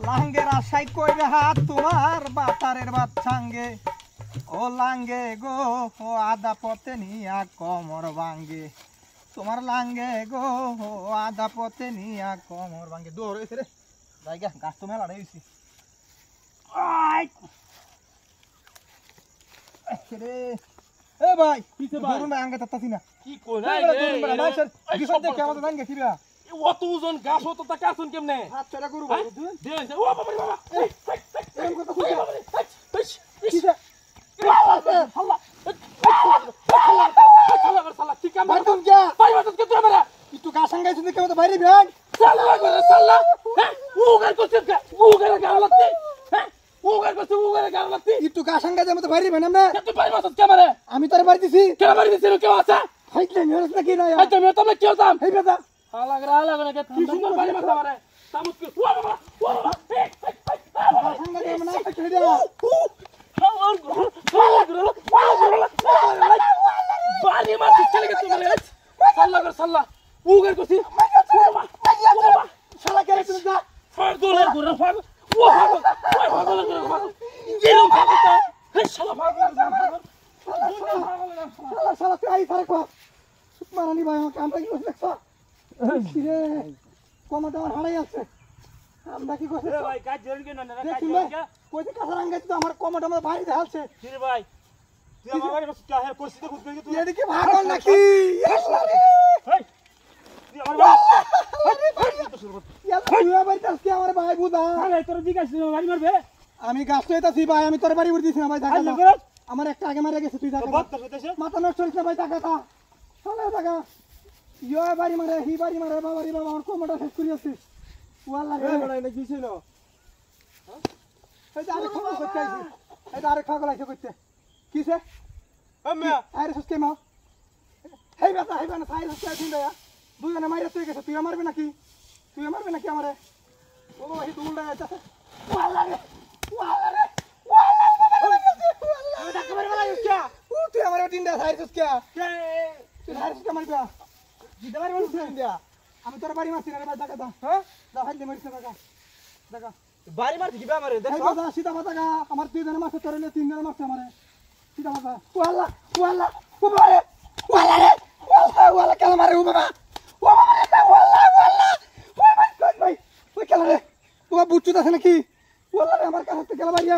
লাঙ্গের আশাই কইরে হাত তোমার বাতারের বাত সাঙ্গে ও লাঙ্গে গো ও আদা পথে নিয়া কমর ভাঙ্গে তোমার লাঙ্গে গো ও আদা পথে নিয়া কমর ভাঙ্গে দৌড় হয়েছে রে জায়গা গাছ তো মেলা রয়েছি রে এ ভাই পিছে ভাই দৌড় আঙ্গে তাতাছি না কি কই না রে ভাই স্যার বিপদ দেখে আমাদের ভাঙ্গে কিরা অত ওজন গাছ হতো তা কাছুন কেমনে হাত ছড়া করু ভাই দেন ও বাবা বাবা এরকম কথা কইয়া কিসে আল্লাহ সালা ঠিক কাম ভাই তুমি যা ভাই বাত কে তোরা মেরা একটু গা সাঙ্গাইছিস দেখে মত বাইরে ভাই সালা করে সালা হ্যাঁ উগার করছিস কা উগার গালাতে হ্যাঁ উগার করছিস উগার গালাতে একটু গা সাঙ্গাইছিস মত বাইরে ভাই না তুই ভাই বাত কে মেরা আমি তোরে বাড়ি দিছি কে মারি দিছিস কেউ আছে হাইতে মেরস নাকি না আই তুমি তো কি হতাম হেই বেটা হালা কে কি সুন্দর বাড়ি মাথা মারে তামুক কি ও বাবা গা সাঙ্গাইছিস মত না ছেড়ে দে বাড়ি মারছিস চলে গেছে মানে সাল্লা করে সাল্লা উগার করছিস শালা কে তুমি যা ফাগলের করে ফাগল ও ফাগলের করে ফাগল গেলম ফাগল হে শালা ফাগল শালা শালা তুই আই ফারে কো মারানি ভাই আমাকে আমরা কি করছ রে কমাটা আমার হারাই আছে আমরা কি করছ রে ভাই কাজ জয়েন কেন না কাজ দেখুন জয়েন ভাই কই যে কাঁচা রাঙ্গাইছ তো আমার কমাটা আমার ভাই দেখালছে কি রে ভাই তুই আমার বাড়ি বসে কাহে পরিস্থিতি বুঝ গই তুই এদিকে ভাগল নাকি হেই তুই আমার বাড়ি তুই আবার তাসকে আমার ভাই বুদা আরে তোর জিজ্ঞাসা বাড়ি মারবে আমি গাছ লইতাছি ভাই আমি তোর বাড়ি উড় দিছি না ভাই আই টাকা লাগো আমার একটা আগে মারা গেছে তুই টাকা বাদ কর হইতাছে মাথা নষ্ট হইছে ভাই টাকা তা চলে টাকা ইয়া বাড়ি মারে হি বাড়ি মারে বাবা রে বাবা আমার কমাটা শেষ করি আছে ওয়াল্লাহ রে বড় না কি ছিল এই আরে খবর করতে আইছি এই আরে খাগল আইছে করতে কিসে আম্মা আরে সস্কে মা হেই বাবা হেই বানা সাইল হচ্ছে দিন দয়া দুজনে মাইরা তুই গেছে তুই মারবে নাকি আমারে ও বাবা হি দুলটা যাচ্ছে ওয়াল্লাহ রে ওয়াল্লাহ ডাক্তার মারা গেছে ও তুই আমারে দিন দা সাইল হচ্ছে তুই সাইল হচ্ছে মারবা দিতে পারবি না দিন দা আমি তোর বাড়ি মারছি না রে ভাই টাকা দা হ্যাঁ দা হাইলে মারিস টাকা টাকা বাড়ি মারতে কি আমারে দেখ বাবা সিধা বাবা আমার দুই জনের মারছে তোর তিন জনের মারছে আমারে সিধা বাবা ওয়াল্লাহ ওয়াল্লাহ ও বাবা রে ওয়াল্লাহ রে ওয়াল্লাহ কেন মারে ও বাবা ওয়াল্লাহ ও ভাই কই ভাই ওই কেন রে ও বুচ্চু আছে নাকি ওয়াল্লাহ রে আমার কাছে কেন মারিয়া